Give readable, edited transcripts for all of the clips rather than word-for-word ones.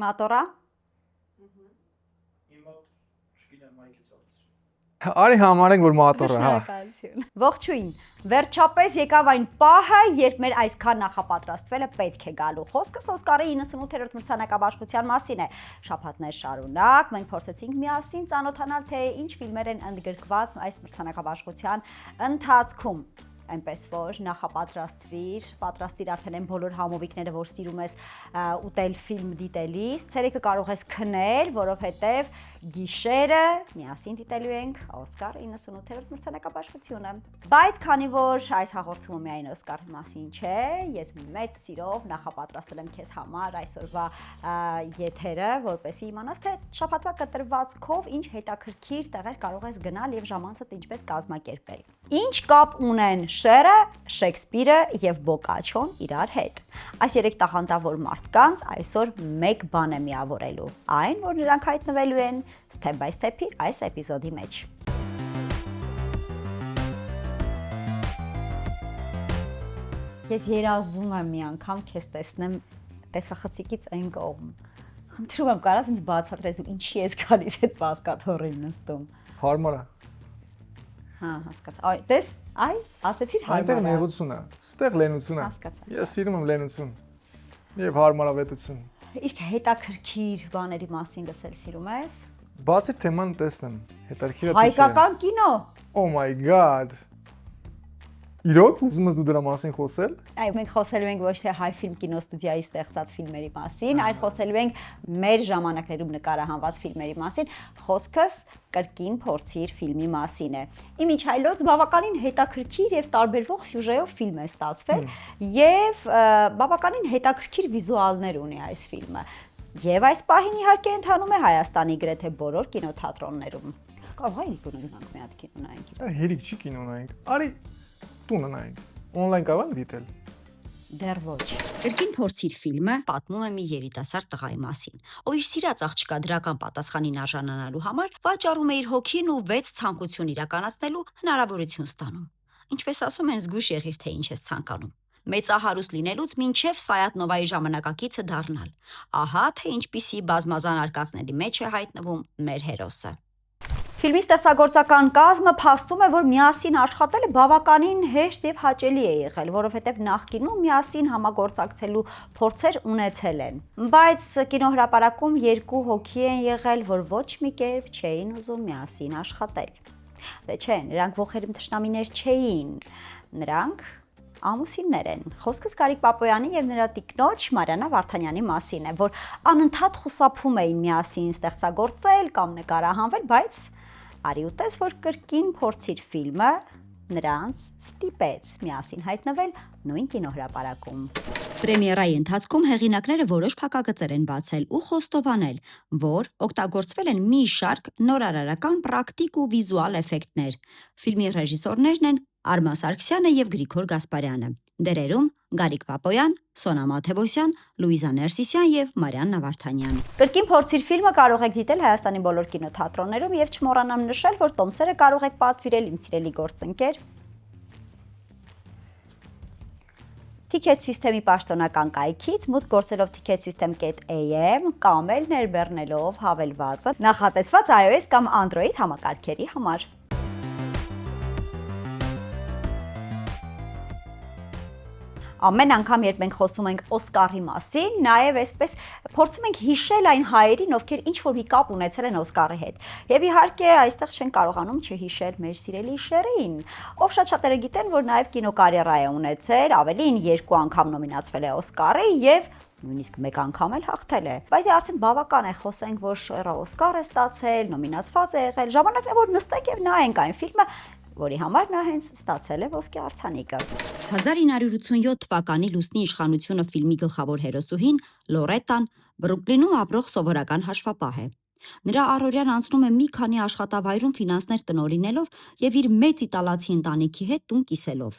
Մատորա։ Արի համարենք, որ մատորը, հա։ Շնորհակալություն։ Ողջույն։ Վերջապես եկավ այն պահը, երբ մեր այսքան նախապատրաստվելը պետք է գալու։ Խոսքս Օսկարի 98-րդ մրցանակաբաշխության մասին է։ Շաբաթներ շարունակ մենք փորձեցինք միասին ծանոթանալ, թե ինչ ֆիլմեր են ընդգրկված այս մրցանակաբաշխության ընթացքում։ Այնպես որ պատրաստիր արդեն այն բոլոր համովիկները, որ սիրում ես ուտել ֆիլմ դիտելիս, ցերեկը կարող ես քնել, որովհետև գիշերը միասին դիտելու ենք Օսկար 98-րդ մրցանակաբաշխությունը։ Բայց քանի որ այս հաղորդումը միայն Օսկարի մասին չէ, ես մեծ սիրով նախապատրաստել եմ քեզ համար այսօրվա եթերը, որպեսզի իմանաս, թե շաբաթվա կտրվածքով ինչ հետաքրքիր տեղեր կարող ես գնալ եւ ժամանցդ ինչպես կազմակերպել։ Ինչ կապ ունեն Շերը, Շեքսպիրը եւ Բոկաչոն իրար հետ։ Այս երեք տաղանդավոր մարդկանց այսօր մեկ բան է միավորելու, այն, որ նրանք հայտնվելու են Step by Step-ի այս էպիզոդի մեջ։ Ես երազում եմ մի անգամ քեզ տեսնեմ տեսախցիկից այն կողմ։ Խնդրում եմ, կարաս ինձ բացատրես, ինչի ես գալիս այդ բասկաթոռին նստում։ Հարմար է։ Հա, հասկացա։ Այ, տես, ասեցիր հարմար։ Այնտեղ նեղություն է, ստեղ լենություն է։ Հասկացա։ Ես սիրում եմ լենություն եւ հարմարավետություն։ Իսկ հետաքրքիր բաների մասին լսել սիրում ես։ Բացի թեման տեսնեմ, հետաքրքիր է։ Հայկական կինո։ Oh my god։ Իրոք ուզում ես դու դրա մասին խոսել։ Այ մենք խոսելու ենք ոչ թե Հայ ֆիլմ կինոստուդիայի ստեղծած ֆիլմերի մասին, այլ խոսելու ենք մեր ժամանակներում նկարահանված ֆիլմերի մասին։ Խոսքս կրկին փորձիր ֆիլմի մասին է։ Իմիջայլոց բավականին հետաքրքիր եւ տարբերվող սյուժեով ֆիլմ է ստացվել եւ բավականին հետաքրքիր վիզուալներ ունի այս ֆիլմը։ Եվ այս պահին իհարկե ընթանում է Հայաստանի գրեթե բոլոր կինոթատրոններում։ Կարող է իրիկուն ունենանք մի հատ կինո նայենք։ Հերիք չի կինո նայենք։ Արի տունը նայենք։ Օնլայն կարող եմ դիտել։ Դեռ ոչ։ Կրկին փորձիր ֆիլմը պատմում է մի երիտասարդ տղայի մասին, ով իր սիրած աղջկա դրական պատասխանին արժանանալու համար վաճառում է իր հոգին ու 6 ցանկություն իրականացնելու հնարավորություն ստանում։ Ինչպես ասում են, զգույշ եղիր, թե ինչ ես ցանկանում։ Մեծահարուստ լինելուց մինչև Սայաթ-Նովայի ժամանակակիցը դառնալ։ Ահա թե ինչպիսի բազմազան արկածների մեջ է հայտնվում մեր հերոսը։ Ֆիլմի ստեղծագործական կազմը փաստում է, որ միասին աշխատելը բավականին հեշտ եւ հաճելի է եղել, որովհետեւ նախկինում միասին համագործակցելու փորձեր ունեցել են։ Բայց կինոհրապարակում երկու հոգի են եղել, որ ոչ մի կերպ չէին ուզում միասին աշխատել։ Դե չէ, նրանք ողերմ թշնամիներ չէին։ Նրանք ամուսիններ են։ Խոսքս Գարիկ Պապոյանի եւ նրա տիկնոջ Մարիաննա Վարդանյանի մասին է, որ անընդհատ խուսափում էին միասին ստեղծագործել կամ նկարահանվել, բայց արի ուտես, որ կրկին փորձիր ֆիլմը նրանց ստիպեց միասին հայտնվել նույն կինոհրապարակում։ Պրեմիերայի ընթացքում հեղինակները որոշ փակագծեր են բացել ու խոստովանել, որ օգտագործվել են մի շարք նորարարական պրակտիկ ու վիզուալ էֆեկտներ։ Ֆիլմի ռեժիսորներն են Արման Սարգսյանը եւ Գրիգոր Գասպարյանը։ Դերերում Գարիկ Պապոյան, Սոնա Մաթևոսյան, Լուիզա Ներսիսյան եւ Մարիաննա Վարդանյան։ Կրկին փորձիր ֆիլմը կարող եք դիտել Հայաստանի բոլոր կինոթատրոններում եւ չմոռանամ նշել, որ տոմսերը կարող եք պատվիրել իմ սիրելի գործընկեր Ticket System-ի պաշտոնական կայքից, մուտք գործելով ticketsystem.am կամ էլ ներբեռնելով հավելվածը նախատեսված iOS կամ Android համակարգերի համար։ Ամեն անգամ, երբ մենք խոսում ենք Օսկարի մասին, նաև այսպես փորձում ենք հիշել այն հայերին, ովքեր ինչ-որ մի կապ ունեցել են Օսկարի հետ։ Եվ իհարկե, այստեղ չեն կարողանում չհիշել մեր սիրելի Շերին, ով շատ շատերը գիտեն, որ նաև կինոկարիերա է ունեցել, ավելին 2 անգամ նոմինացվել է Օսկարի եւ նույնիսկ մեկ անգամ էլ հաղթել է։ Բայց արդեն բավական է խոսենք, որ Շերը Օսկար է ստացել, նոմինացված է եղել, ժամանակն է, որ նստենք եւ նայենք այն ֆիլմը, որի համար նա հենց ստացել է ոսկե արձանիկը։ 1987 թվականի Լուսնի իշխանությունը ֆիլմի գլխավոր հերոսուհին Լորետան Բրուկլինում ապրող սովորական հաշվապահ է։ Նրա առօրյան անցնում է մի քանի աշխատավայրում ֆինանսներ տնօրինելով եւ իր մեծ իտալացի ընտանիքի հետ տուն կիսելով։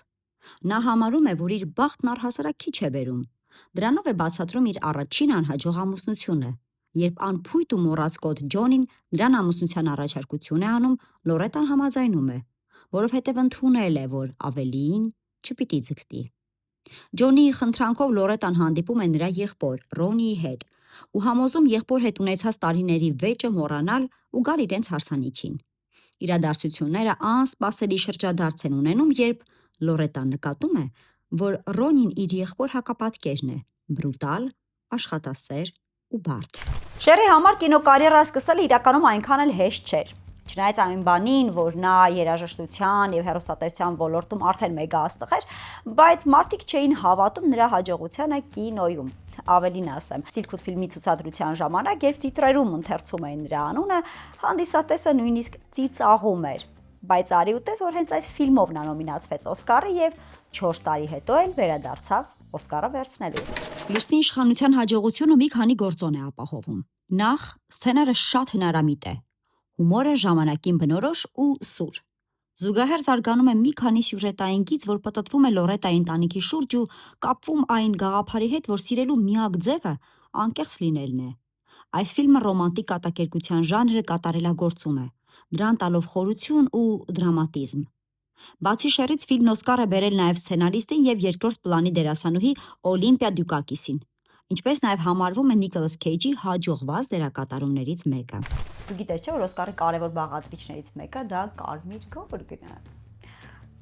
Նա համարում է, որ իր բախտն առհասարակ քիչ է բերում։ Դրանով է բացատրում իր առաջին անհաջող ամուսնությունը։ Երբ անփույթ ու մոռացկոտ Ջոնին նրան ամուսնության առաջարկություն է անում, Լորետան համաձայնում է, որովհետև ընդունել է, որ ավելին չպիտի ձգտի։ Ջոնիի խնդրանքով Լորետան հանդիպում է նրա եղբոր Ռոնիի հետ, ու համոզում եղբոր հետ ունեցած տարիների վեճը մոռանալ ու գալ իրենց հարսանիքին։ Իրադարձությունները անսպասելի շրջադարձ են ունենում, երբ Լորետան նկատում է, որ Ռոնին իր եղբոր հակապատկերն է՝ բրուտալ, աշխատասեր ու բարդ։ Շերի համար կինոկարիերա սկսելը իրականում այնքան էլ հեշտ չէր։ Չնայած այն բանին, որ նա երաժշտության եւ հեռուստատեսության ոլորտում արդեն մեգա աստղ էր, բայց մարդիկ չէին հավատում նրա հաջողությանը կինոյում։ Ավելին ասեմ, Սիլքուդ ֆիլմի ցուցադրության ժամանակ, երբ տիտրերում ընթերցում էին նրա անունը, հանդիսատեսը նույնիսկ ծիծաղում էր։ Բայց արի ու տես, որ հենց այս ֆիլմով նա նոմինացվեց Օսկարի եւ 4 տարի հետո էլ վերադարձավ Օսկարը վերցնելու։ Լուսնի իշխանության հաջողությունը մի քանի գործոն է ապահովում։ Նախ, սցենարը շատ հնարամիտ է։ Հումորը ժամանակին բնորոշ ու սուր։ Զուգահեռ զարգանում է մի քանի սյուժետային գիծ, որ պտտվում է Լորետայի ընտանիքի շուրջ ու կապվում այն գաղափարի հետ, որ սիրելու միակ ձևը անկեղծ լինելն է։ Այս ֆիլմը ռոմանտիկ կատակերգության ժանրը կատարելագործում է, դրան տալով խորություն ու դրամատիզմ։ Բացի շերից ֆիլմն Օսկար է բերել նաև սցենարիստին եւ երկրորդ պլանի դերասանուհի Օլիմպիա Դյուկակիսին, ինչպես նաև համարվում է Նիկոլաս Քեյջի հաջողված դերակատարումներից մեկը։ Դու գիտես չէ, որ Օսկարի կարևոր բաղադրիչներից մեկը դա Կարմիր գորգն է։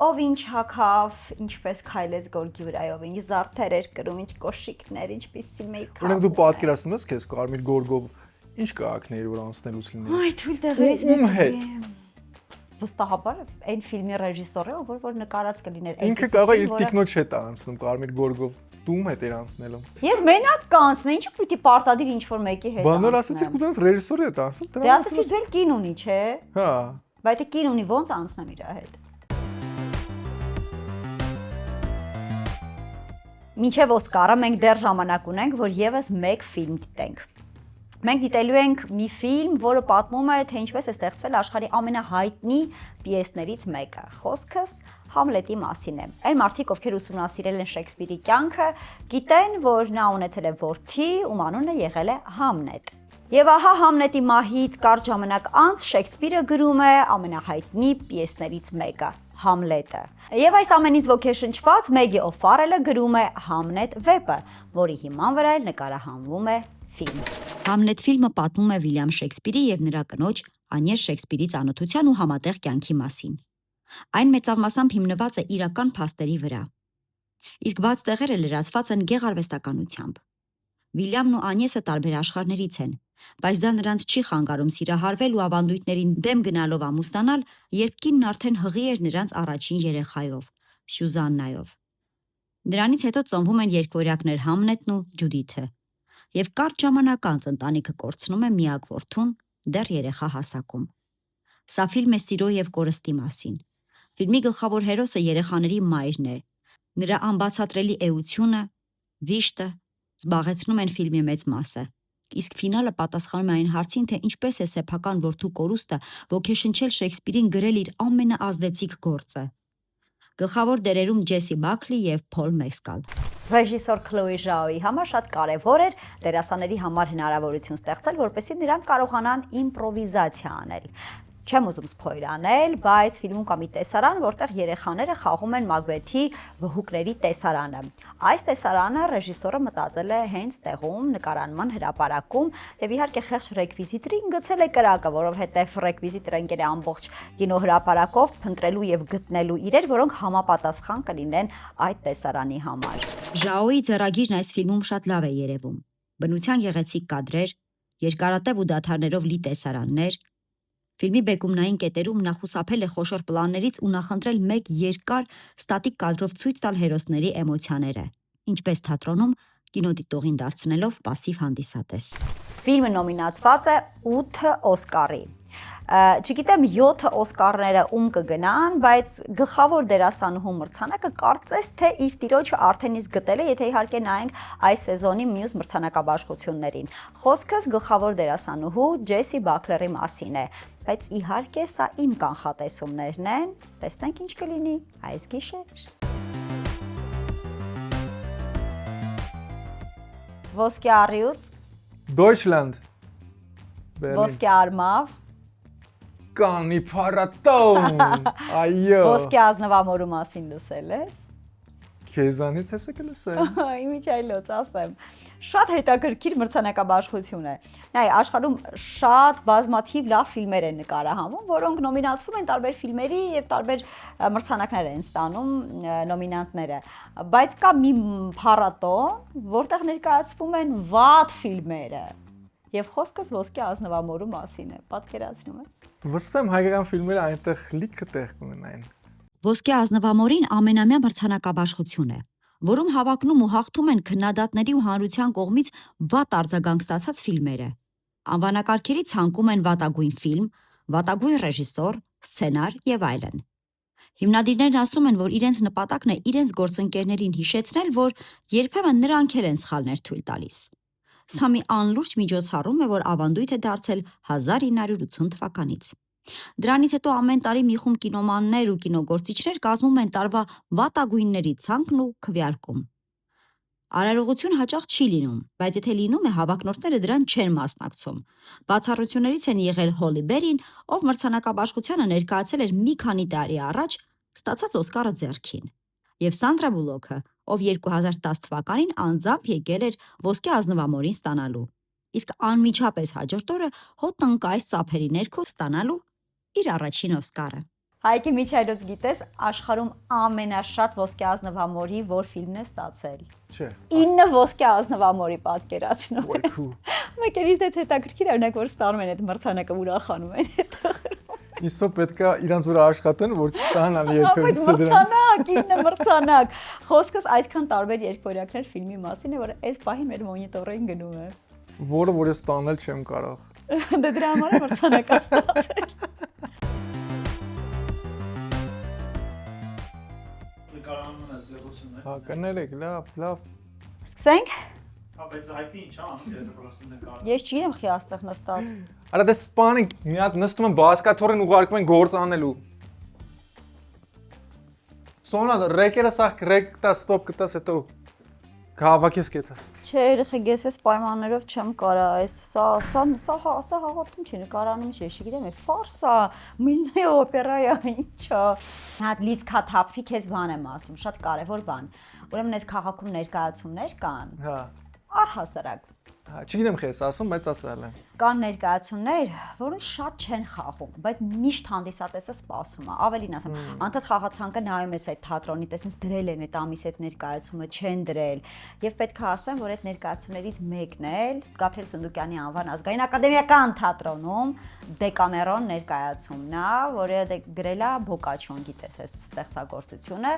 Ով ինչ հագավ, ինչպես քայլեց գորգի վրայով, ինչ զարդեր էր կրում, ինչ կոշիկներ, ինչպիսի մեյքափ։ Օրինակ դու պատկերացնում ես քեզ Կարմիր գորգով ինչ կայքներ որ անցնելուց լինի։ Այ թույլ տեղերից Ում հետ։ Վստահաբար այն ֆիլմի ռեժիսորը, որ նկարած կլիներ Ինքը կարող է իր տիկնոջ հետ անցնում Կարմիր գորգով։ Դու ում հետ էր անցնելու։ Ես մենակ կանցնեի, ինչու պիտի պարտադիր ինչ-որ մեկի հետ անցնեմ։ Բանոր ասացիք ուզենս ռեժիսորի հետ անցնեմ, Դե ասացի դու էլ կին ունի, չէ։ Հա։ Բայց դե կին ունի, ո՞նց անցնեմ իր հետ։ Մինչև Օսկարը մենք դեռ ժամանակ ունենք, որ եւս մեկ ֆիլմ դիտենք։ Մենք դիտելու ենք մի ֆիլմ, որը պատմում է, թե ինչպես է ստեղծվել աշխարհի ամենահայտնի պիեսներից մեկը։ Խոսքս Համլետի մասին է։ Այն մարդիկ, ովքեր ուսումնասիրել են Շեքսպիրի կյանքը, գիտեն, որ նա ունեցել է որդի, ում անունը եղել է Համլետ։ Եվ ահա Համլետի մահից կարճ ժամանակ անց Շեքսպիրը գրում է ամենահայտնի պիեսներից մեկը՝ Համլետը։ Եվ այս ամենից ոգեշնչված Մեգի Օ'Ֆարելը գրում է Համլետ վեպը, որի հիման վրա էլ նկարահանվում է ֆիլմ։ Համլետ ֆիլմը պատմում է Վիլյամ Շեքսպիրի եւ նրա կնոջ Անյես Շեքսպիրի ծանոթության ու համատեղ կյանքի մասին։ Այն մեծամասամբ հիմնված է իրական փաստերի վրա։ Իսկ բաց տեղերը լրացված են գեղարվեստականությամբ։ Վիլյամն ու Անյեսը տարբեր աշխարհներից են, բայց դա նրանց չի խանգարում սիրահարվել ու ավանդույթներին դեմ գնալով ամուսնանալ, երբ կինն արդեն հղի էր նրանց առաջին երեխայով՝ Սյուզաննայով։ Դրանից հետո ծնվում են երկվորյակներ Համլետն ու Ջուդիթը։ Եվ կարճ ժամանակ անց ընտանիքը կորցնում է միակ որդուն դեռ երեխա հասակում։ Սա ֆիլմ է սիրո եւ կորստի մասին։ Ֆիլմի գլխավոր հերոսը երեխաների մայրն է։ Նրա անբացատրելի էությունը, վիշտը զբաղեցնում են ֆիլմի մեծ մասը։ Իսկ ֆինալը պատասխանում է այն հարցին, թե ինչպես է սեփական որդու կորուստը ոգեշնչել Շեքսպիրին գրել իր ամենաազդեցիկ գործը։ Գլխավոր դերերում Ջեսի Բաքլի եւ Փոլ Մեսկալ։ Ռեժիսոր Քլոյ Ժաոյի համար շատ կարևոր էր դերասանների համար հնարավորություն ստեղծել, որպեսզի նրանք կարողանան իմպրովիզացիա անել։ Չեմ ուզում սփոյլ անել, բայց ֆիլմում կա մի տեսարան, որտեղ երեխաները խաղում են Մակբեթի վհուկների տեսարանը։ Այս տեսարանը ռեժիսորը մտածել է հենց տեղում նկարանման հրապարակում եւ իհարկե խեղճ ռեկվիզիտին գցել է կրակը, որովհետեւ ռեկվիզիտը ընկել է ամբողջ կինոհրապարակով փնտրելու եւ գտնելու իրեր, որոնք համապատասխան կլինեն այդ տեսարանի համար։ Ժաոյի ձեռագիրն այս ֆիլմում շատ լավ է երևում։ Բնության գեղեցիկ կադրեր, երկարատև ու դադարներով լի տեսարաններ։ Ֆիլմի բեկումնային կետերում նա խուսափել է խոշոր պլաններից ու նախընտրել մեկ երկար ստատիկ կադրով ցույց տալ հերոսների էմոցիաները, ինչպես թատրոնում կինոդիտողին դարձնելով պասիվ հանդիսատես։ Ֆիլմը նոմինացված է 8 Օսկարի։ Չգիտեմ 7 Օսկարները ում կգնան, բայց գլխավոր դերասանուհու մրցանակը կարծես թե իր տիրոջը արդեն իսկ գտել է, եթե իհարկե նայենք այս սեզոնի մյուս մրցանակաբաշխություններին։ Խոսքս գլխավոր դերասանուհու Ջեսի Բաքլերի մասին է, բայց իհարկե սա իմ կանխատեսումներն են, տեսնենք ինչ կլինի այս գիշեր։ Ոսկե առյուծ, Deutschland։ ոսկե արմավ, Կանի փառատոն։ Այո։ ոսկե ազնվամորու մասին լսել ես։ Քեզանից ես եկել ասեմ։ Իմիջայլոց ասեմ։ Շատ հետաքրքիր մրցանակաբաշխություն է։ Նայ, աշխարհում շատ բազմաթիվ լավ ֆիլմեր են նկարահանվում, որոնք նոմինացվում են տարբեր ֆիլմերի եւ տարբեր մրցանակներ են ստանում նոմինանտները։ Բայց կա մի փառատոն, որտեղ ներկայացվում են վատ ֆիլմերը։ Եվ խոսքս ոսկե ազնվամորու մասին է, պատկերացնում ես։ Վստահ եմ հայկական ֆիլմերը այնտեղ լիքը տեղ կունենային։ Ոսկե ազնվամորին ամենամյա մրցանակաբաշխություն է, որում հավակնում ու հաղթում են քննադատների ու հանրության կողմից վատ արձագանք ստացած ֆիլմերը։ Անվանակարգերի ցանկում են վատագույն ֆիլմ, վատագույն ռեժիսոր, սցենար եւ այլն։ Հիմնադիրներն ասում են, որ իրենց նպատակն է իրենց գործընկերներին հիշեցնել, որ երբեմն նրանք են սխալներ թույլ տալիս։ Սա մի անլուրջ միջոցառում է, որ ավանդույթ է դարձել 1980 թվականից։ Դրանից հետո ամեն տարի մի խումբ կինոմաններ ու կինոգործիչներ կազմում են տարվա վատագույնների ցանկն ու քվեարկում։ Արարողություն հաճախ չի լինում, բայց եթե լինում է, հավակնորդները դրան չեն մասնակցում։ Բացառություններից են եղել Հոլի Բերին, ով մրցանակաբաշխությանը ներկայացել էր մի քանի տարի առաջ, ստացած Օսկարը ձեռքին, եւ Սանդրա Բուլոքը, ով 2010 թվականին անձամբ եկել էր ոսկե ազնվամորին ստանալու։ Իսկ անմիջապես հաջորդ օրը հոտ ընկայս ծափերի ներքո ստանալու իր առաջին Օսկարը։ Հայկի Միչայլոց գիտես, աշխարհում ամենաշատ ոսկե ազնվամորի որ ֆիլմն է ստացել։ Չէ։ 9 ոսկե ազնվամորի պատկերացնում Way ես։ cool։ Մեկերից այդ հետաքրքիր է, օրինակ որ ստանում են այդ մրցանակը ուրախանում են։ Իսո պետքա իրանց վրա աշխատեն, որ չստանան երբևէ դրանց։ Մրցանակ, 9 մրցանակ։ Խոսքս այսքան տարբեր երկվորյակներ ֆիլմի մասին է, որ այս պահին մեր մոնիտորին գնում է։ Որը որ ես ստանել չեմ կարող։ Դե դրա համար է մրցանակ ստացել։ Նկարահանումն ես լեգություններ։ Հա, կներեք, լավ։ Սկսենք։ Հա, բայց հայտնի ինչ է անում, դե պրոստը նկարահանում։ Ես չգիտեմ խի աստեղ նստած։ Արա դե սպանենք, մի հատ նստում են բասկաթորեն ուղարկում են գործ անելու։ Սոնա ռեկերը սախ ռեկ տա ստոպ կտաս հետո հավաքես կետաս։ Չէ, երեխեք, ես այս պայմաններով չեմ կարա, սա հաղորդում չի, նկարանում չի, չգիտեմ, ֆարս է, միլնե օպերա է, ինչ է։ Հատ լիցքա թափվի, քեզ բան եմ ասում, շատ կարևոր բան։ Ուրեմն այս քաղաքում ներկայացումներ կան։ Հա։ Առհասարակ։ Հա, չգիտեմ խես ասում, բայց ասել եմ։ Կան ներկայացումներ, որոնք շատ չեն խաղում, բայց միշտ հանդիսատեսը սպասում է։ Ավելին ասեմ, անդադ խաղացանկը նայում ես այդ թատրոնի, տեսնես դրել են այդ ամիս այդ ներկայացումը, չեն դրել։ Եվ պետք է ասեմ, որ այդ ներկայացումներից մեկն էլ Գաբրիել Սնդուկյանի անվան ազգային ակադեմիական թատրոնում Դեկամերոն ներկայացումն է, որը գրել է Բոկաչոն, գիտես, այս ստեղծագործությունը,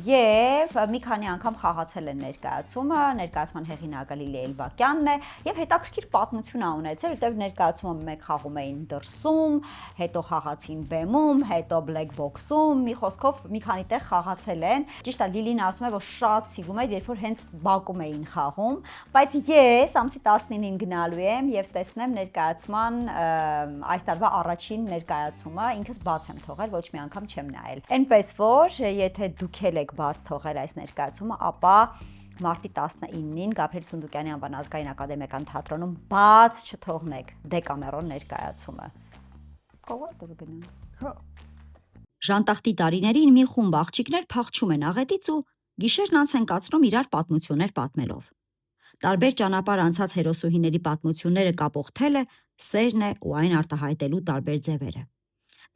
եւ մի քանի անգամ խաղացել են ներկայացումը, ներկայացման հեղինակը Լիլիա Էլբակյանն է, եւ հետաքրքիր պատմություն ա ունեցել, որտեղ ներկայացումը մեկ խաղում էին դրսում, հետո խաղացին բեմում, հետո black box-ում, մի խոսքով մի քանի տեղ խաղացել են։ Ճիշտ է, Լիլին ասում է, որ շատ սիրում էր, երբ որ հենց Բաքում էին խաղում, բայց ես ամսի 19-ին գնալու եմ եւ տեսնեմ ներկայացման այս տարվա առաջին ներկայացումը, ինքս բաց եմ թողել, ոչ մի անգամ չեմ նայել։ Էնպես որ, եթե դուք եք բաց թողել այս ներկայացումը, ապա մարտի 19-ին Գաբրիել Սնդուկյանի անվան ազգային ակադեմիական թատրոնում բաց չթողնեք Դեկամերոն ներկայացումը։ Կողոտ գնան։ Հա։ Ժանտախտի տարիներին մի խումբ աղջիկներ փախչում են աղետից ու գիշերն անց են կացնում իրար պատմություններ պատմելով։ Տարբեր ճանապարհ անցած հերոսուհիների պատմությունները կապող թելը սերն է ու այն արտահայտելու տարբեր ձևերը։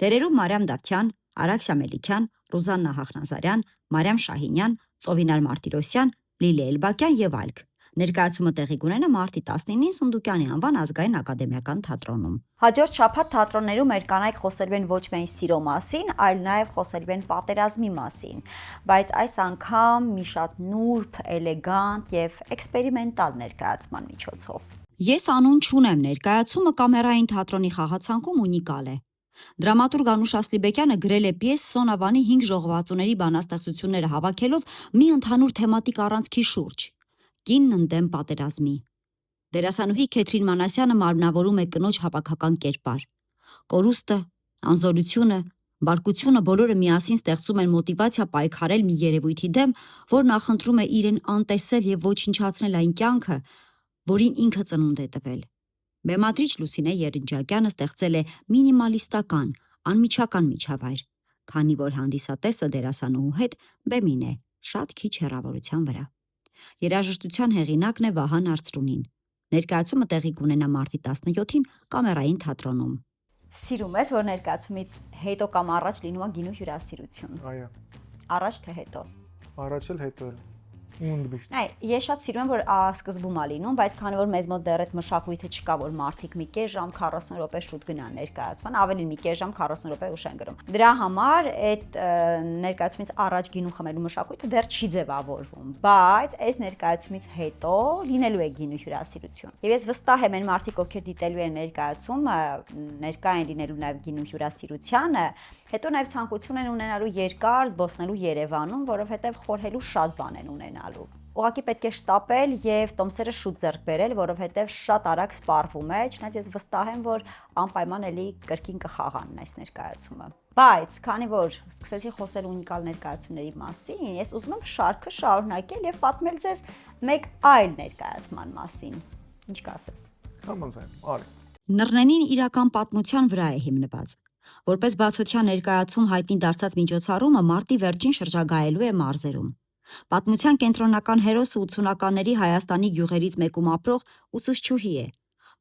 Դերերում Մարիամ Դավթյան, Արաքսիա Մելիքյան, Ռուզաննա Հախնազարյան, Մարիամ Շահինյան, Ծովինար Մարտիրոսյան, Լիլիա Էլբակյան եւ այլք։ Ներկայացումը տեղի կունենա մարտի 19-ին Սունդուկյանի անվան ազգային ակադեմիական թատրոնում։ Հաջորդ շաբաթ թատրոններում մեր կանայք խոսելու են ոչ միայն սիրո մասին, այլ նաև խոսելու են պատերազմի մասին, բայց այս անգամ մի շատ նուրբ, էլեգանտ եւ էքսպերիմենտալ ներկայացման միջոցով։ Ես անուն չունեմ, ներկայացումը կամերային թատրոնի խաղացանկում ունիկալ է։ Դրամատուրգ Անուշ Ասլիբեկյանը գրել է պիես Սոնավանի 5 ժողովածուների բանաստեղծությունները հավաքելով մի ընդհանուր թեմատիկ առանցքի շուրջ՝ կինն ընդդեմ պատերազմի։ Դերասանուհի Քեթրին Մանասյանը մարմնավորում է կնոջ հապաղական կերպար։ Կորուստը, անզորությունը, բարկությունը բոլորը միասին ստեղծում են մոտիվացիա պայքարել մի երևույթի դեմ, որ նախընտրում է իրեն անտեսել եւ ոչնչացնել այն կյանքը, որին ինքը ծնունդ է տվել։ Բեմադրիչ Լուսինե Երնջակյանը ստեղծել է մինիմալիստական, անմիջական միջավայր, քանի որ հանդիսատեսը դերասանուհու հետ բեմին է, շատ քիչ հեռավորության վրա։ Երաժշտության հեղինակն է Վահան Արծրունին։ Ներկայացումը տեղի կունենա մարտի 17-ին Կամերային թատրոնում։ Սիրում ես, որ ներկայացումից հետո կամ առաջ լինում է գինու հյուրասիրություն։ Այո։ Առաջ թե հետո։ Առաջ էլ հետո էլ։ Ուրիշ։ Այ, ես շատ սիրում եմ, որ սկզբում է լինում, բայց քանի որ մեզ մոտ դեռ այդ մշակույթը չկա, որ մարդիկ մի կես ժամ 40 րոպե շուտ գնան ներկայացման, ավելին մի կես ժամ 40 րոպե ուշ են գրում։ Դրա համար այդ ներկայացումից առաջ գինու խմելու մշակույթը դեռ չի ձևավորվում, բայց այս ներկայացումից հետո լինելու է գինու հյուրասիրություն։ Եվ ես վստահ եմ, այն մարդիկ, ովքեր դիտելու են ներկայացումը, ներկա են լինելու նաև գինու հյուրասիրությանը, հետո նաև ցանկություն են ունենալու երկար զբոսնելու Երևանում, որովհետև խորհելու շատ բան են ունենալու։ Ուղղակի պետք է շտապել եւ տոմսերը շուտ ձեռք բերել, որովհետեւ շատ արագ սպառվում է, չնայած ես վստահ եմ, որ անպայման էլի կրկին կխաղանն այս ներկայացումը։ Բայց քանի որ սկսեցի խոսել ունիկալ ներկայացումների մասին, ես ուզում եմ շարքը շարունակել եւ պատմել ձեզ մեկ այլ ներկայացման մասին։ Ինչ կասես։ Համաձայն, արի։ Նռնենին իրական պատմության վրա է հիմնված։ Որպես բացօթյա ներկայացում հայտնի դարձած միջոցառումը մարտի վերջին շրջագայելու է մարզերում։ Պատմության կենտրոնական հերոսը 80-ականների Հայաստանի գյուղերից մեկում ապրող ուսուցչուհի է,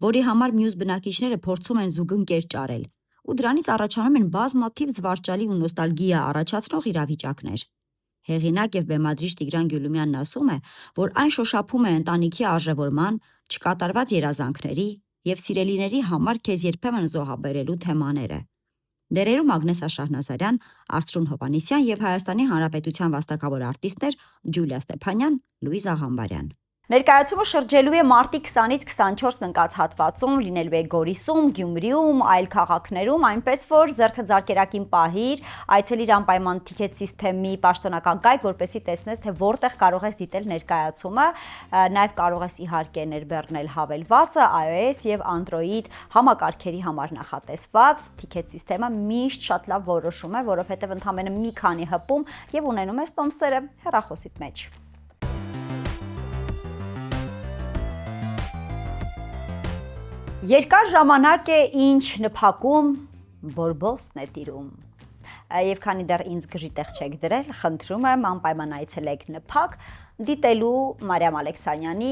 որի համար մյուս բնակիչները փորձում են զուգն կեր ճարել, ու դրանից առաջանում են բազմաթիվ զվարճալի ու նոստալգիա առաջացնող իրավիճակներ։ Հեղինակ եւ բեմադրիչ Տիգրան Գյուլումյանն ասում է, որ այն շոշափում է ընտանիքի արժևորման, չկատարված երազանքների եւ սիրելիների համար քեզ երբեմն զոհաբերելու թեմաները։ Դերերում Ագնեսա Շահնազարյան, Արծրուն Հովհաննիսյան եւ Հայաստանի Հանրապետության վաստակավոր արտիստներ Ջուլիա Ստեփանյան, Լուիզ Աղամբարյան։ Ներկայացումը շրջելու է մարտի 20-ից 24 ընկած հատվածում, լինելու է Գորիսում, Գյումրիում, այլ քաղաքներում, այնպես որ ձեռքը ձեռքերակին պահիր, այցելիր անպայման թիքետ սիստեմի պաշտոնական կայք, որպեսզի տեսնես, թե որտեղ կարող ես դիտել ներկայացումը, նաև կարող ես իհարկե ներբեռնել հավելվածը iOS եւ Android համակարգերի համար նախատեսված թիքետ սիստեմը միշտ շատ լավ որոշում է, որովհետեւ ընդամենը մի քանի հպում եւ ունենում ես տոմսերը հեռախոսիդ մեջ։ Երկար ժամանակ է ինչ նփակում բորբոսն է տիրում։ Եվ քանի դեռ ինձ գժիտեղ չեք դրել, խնդրում եմ անպայման այցելեք նփակ դիտելու Մարիամ Ալեքսանյանի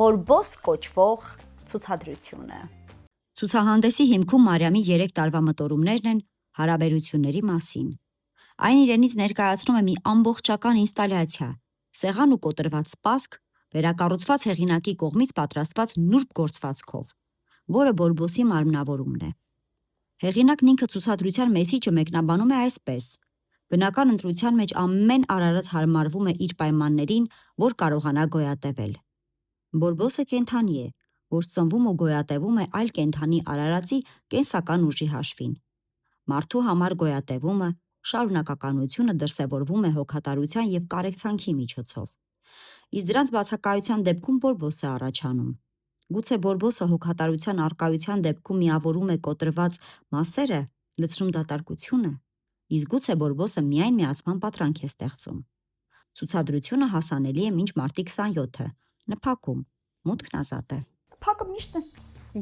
բորբոս կոչվող ցուցադրությունը։ Ցուցահանդեսի հիմքում Մարիամի 3 տարվա մտորումներն են հարաբերությունների մասին։ Այն իրենից ներկայացնում է մի ամբողջական ինստալյացիա, սեղան ու կոտրված սպասք, վերակառուցված հեղինակի կողմից պատրաստված նուրբ գործվածքով, որը բորբոսի մարմնավորումն է։ Հեղինակն ինքը ցուցադրության մեսիջը մեկնաբանում է այսպես. բնական ընտրության մեջ ամեն արարած հարմարվում է իր պայմաններին, որ կարողանա գոյատևել։ Բորբոսը կենդանի է, որ ծնվում ու գոյատևում է այլ կենդանի արարածի կենսական ուժի հաշվին։ Մարդու համար գոյատևումը, շարունակականությունը դրսևորվում է հոգատարության եւ կարեկցանքի միջոցով։ Իսկ դրանց բացակայության դեպքում բորբոս է առաջանում։ Գուցե բորբոսը հոգատարության արկայության դեպքում միավորում է կոտրված մասերը, լցնում դատարկությունը, իսկ գուցե բորբոսը միայն միացման պատրանք է ստեղծում։ Ցուցադրությունը հասանելի է մինչ մարտի 27-ը, նփակում, մուտքն ազատ է։ Նփակը միշտ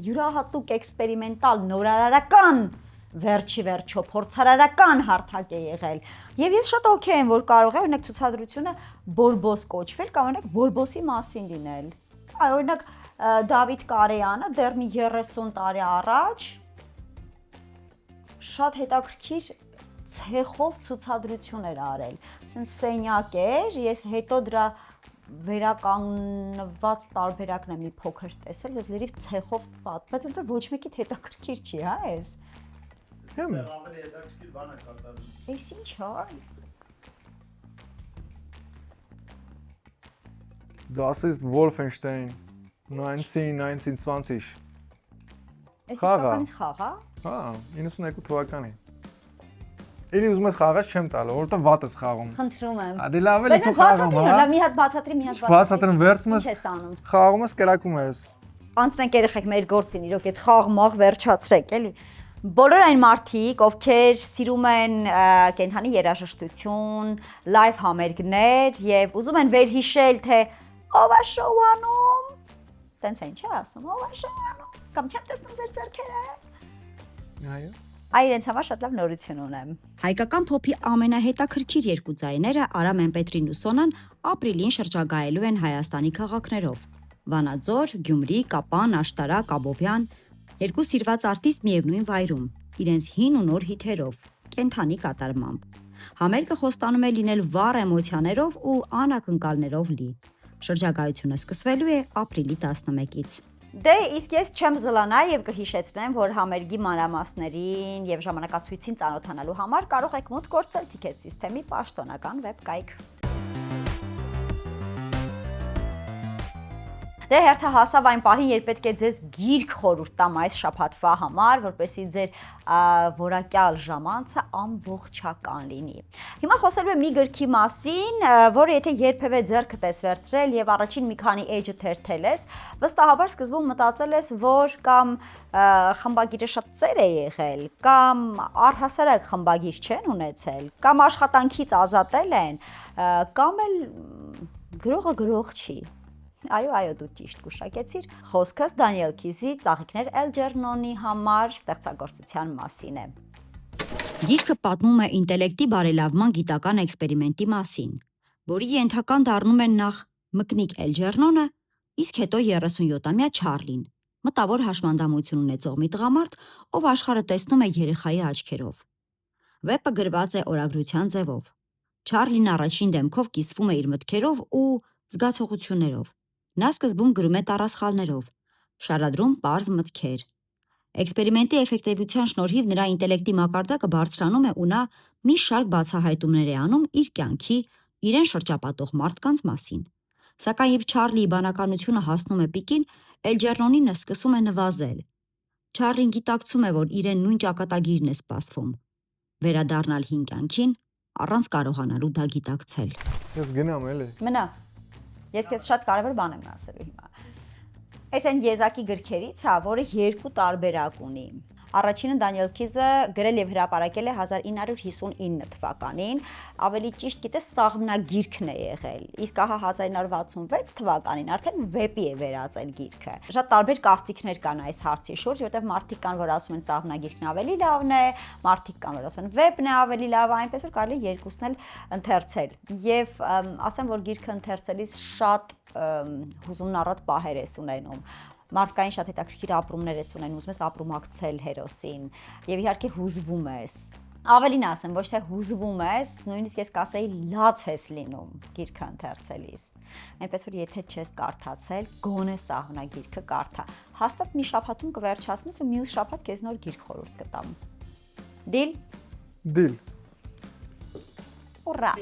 յուրահատուկ էքսպերիմենտալ, նորարարական, վերջի վերջո փորձարարական հարթակ է եղել։ Եվ ես շատ օքեյ եմ, որ կարող է օրինակ ցուցադրությունը բորբոս կոչվել կամ օրինակ բորբոսի մասին լինել։ Օրինակ Դավիթ Կարեյանը դեռ մի 30 տարի առաջ շատ հետաքրքիր ցեխով ցուցադրություն էր արել։ Այսինքն սենյակ էր, ես հետո դրա վերականգնված տարբերակն եմ մի փոքր տեսել, ես լրիվ ցեխով բայց ոնց որ ոչ մեկիդ հետաքրքիր չի, հա, էս։ Ավելի հետաքրքիր բան է կատարում։ Էս ինչ է։ Das ist Wolfenstein 1920. Էս իսկականից խաղ է։ Հա, 92 թվականի։ Էլի ուզում ես խաղաս չեմ տալու, որովհետև վատ ես խաղում։ Խնդրում եմ։ Ադի լավ էլի թող խաղամ, հա։ Լավ, մի հատ բացատրի, մի հատ բացատրի։ Բացատրեմ վերցում ես։ Ինչ ես անում։ Խաղում ես, կերակում ես։ Անցնենք երեխեք մեր գործին, իրոք այդ խաղ-մաղ վերջացրեք, էլի։ Բոլոր այն մարդիկ, ովքեր սիրում են կենդանի երաժշտություն, լայվ համերգներ եւ ուզում են վերհիշել, թե ով է շոուանում, տենց է ինչ է ասում, ով է շոուանում, կամ չեմ տեսնում ձեր ձեռքերը։ Այո։ Այ իրենց համար շատ լավ նորություն ունեմ։ Հայկական փոփի ամենահետաքրքիր երկու ձայները Արամ Էմպետրին ու Սոնան ապրիլին շրջագայելու են Հայաստանի քաղաքներով։ Վանաձոր, Գյումրի, Կապան, Աշտարակ, Աբովյան, երկու սիրված արտիստ միևնույն վայրում, իրենց հին ու նոր հիթերով, կենթանի կատարմամբ։ Համերգը խոստանում է լինել վառ էմոցիաներով ու անակնկալներով լի։ Շրջագայությունը սկսվելու է ապրիլի 11-ից։ Դե իսկ ես չեմ զլանա եւ կհիշեցնեմ, որ համերգի մանրամասներին եւ ժամանակացույցին ծանոթանալու համար կարող եք մուտք գործել Ticket System-ի պաշտոնական վեբկայք։ Դե հերթը հասավ այն պահին, երբ պետք է ձեզ գիրք խորհուրդ տամ այս շաբաթվա համար, որպեսզի ձեր որակյալ ժամանցը ամբողջական լինի։ Հիմա խոսելու եմ մի գրքի մասին, որը եթե երբևէ ձեռքդ ես վերցրել եւ առաջին մի քանի էջը թերթել ես, վստահաբար սկզբում մտածել ես, որ կամ խմբագիրը շատ ծեր է եղել, կամ առհասարակ խմբագիր չեն ունեցել, կամ աշխատանքից ազատել են, կամ էլ գրողը գրող չի։ Այո, դու ճիշտ գուշակեցիր։ Խոսքս Դանիել Քիզի «Ծաղիկներ Էլջերնոնի» համար ստեղծագործության մասին է։ Գիրքը պատմում է ինտելեկտի բարելավման գիտական էքսպերիմենտի մասին, որի ենթական դառնում են նախ Մկնիկ Էլջերնոնը, իսկ հետո 37-ամյա Չարլին, մտավոր հաշմանդամություն ունեցող մի տղամարդ, ով աշխարհը տեսնում է երեխայի աչքերով։ Վեպը գրված է օրագրության ձևով։ Չարլին առաջին դեմքով կիսվում է իր մտքերով ու զգացողություններով։ Նա սկզբում գրում է տառասխալներով, շարադրում պարզ մտքեր։ Էքսպերիմենտի էֆեկտիվության շնորհիվ նրա ինտելեկտի մակարդակը բարձրանում է ու նա մի շարք բացահայտումներ է անում իր կյանքի, իրեն շրջապատող մարդկանց մասին։ Սակայն երբ Չարլիի բանականությունը հասնում է պիկին, Էլջերնոնինը սկսում է նվազել։ Չարլին գիտակցում է, որ իրեն նույն ճակատագիրն է սպասվում։ Վերադառնալ հին կյանքին առանց կարողանալու դա գիտակցել։ Ես գնամ էլի։ Մնա։ Ես քեզ շատ կարևոր բան եմ ասելու հիմա։ Այս այն եզակի գրքերից է, որը երկու տարբերակ ունի։ Առաջինը Դանիել Քիզը գրել եւ հրապարակել է 1959 թվականին, ավելի ճիշտ գիտես սաղմնագիրքն է եղել։ Իսկ ահա 1966 թվականին արդեն վեպի է վերածել գիրքը։ Շատ տարբեր կարծիքներ կան այս հարցի շուրջ, որտեղ մարդիկ կան, որ ասում են սաղմնագիրքն ավելի լավն է, մարդիկ կան, որ ասում են վեպն է ավելի լավը, այնպես որ կարելի է երկուսն էլ ընթերցել։ Եվ ասեմ, որ գիրքը ընթերցելիս շատ հուզումնառատ պահեր ես ունենում։ Մարդկային շատ հետաքրքիր ապրումներ ես ունեն, ուզում ես ապրումակցել հերոսին եւ իհարկե հուզվում ես։ Ավելին ասեմ, ոչ թե հուզվում ես, նույնիսկ ես կասեի լաց ես լինում գիրքը ընթերցելիս։ Այնպես որ եթե չես կարդացել, գոնե սաղմնագիրքը կարդա։ Հաստատ մի շաբաթում կվերջացնես ու մյուս շաբաթ քեզ նոր գիրք խորհուրդ կտամ։ Դիլ։ Դիլ։ Ուրա։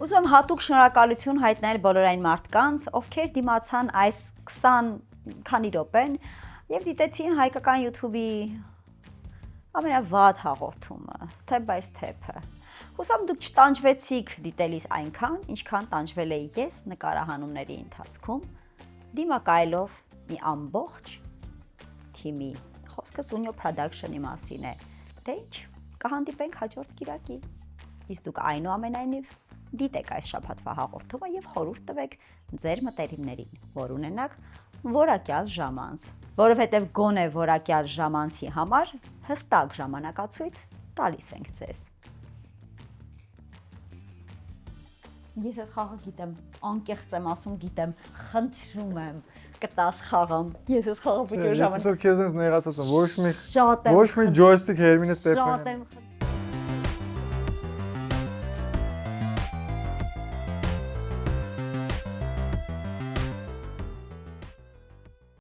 Ուզում եմ հատուկ շնորհակալություն հայտնել բոլոր այն մարդկանց, ովքեր դիմացան այս 20 քանի րոպեն եւ դիտեցին հայկական YouTube-ի ամենավատ հաղորդումը, Step by Step-ը։ Հուսամ դուք չտանջվեցիք դիտելիս այնքան, ինչքան տանջվել էի ես նկարահանումների ընթացքում, դիմակայելով մի ամբողջ թիմի։ Խոսքս Unio Production-ի մասին է։ Դե ինչ, կհանդիպենք հաջորդ կիրակի։ Իսկ դուք այնուամենայնիվ դիտեք այս շաբաթվա հաղորդումը եւ խորհուրդ տվեք ձեր մտերիմներին, որ ունենաք որակյալ ժամանց, որովհետեւ գոնե որակյալ ժամանցի համար հստակ ժամանակացույց տալիս ենք ձեզ։ Ես այս խաղը գիտեմ, անկեղծ եմ ասում, գիտեմ, խնդրում եմ, կտաս խաղամ։ Ես այս խաղը ոչ ժամանակ։ Ես այսօր քեզ ես նեղացած եմ, ոչ մի Շատ եմ։ joystick Hermine Stephen։ Շատ եմ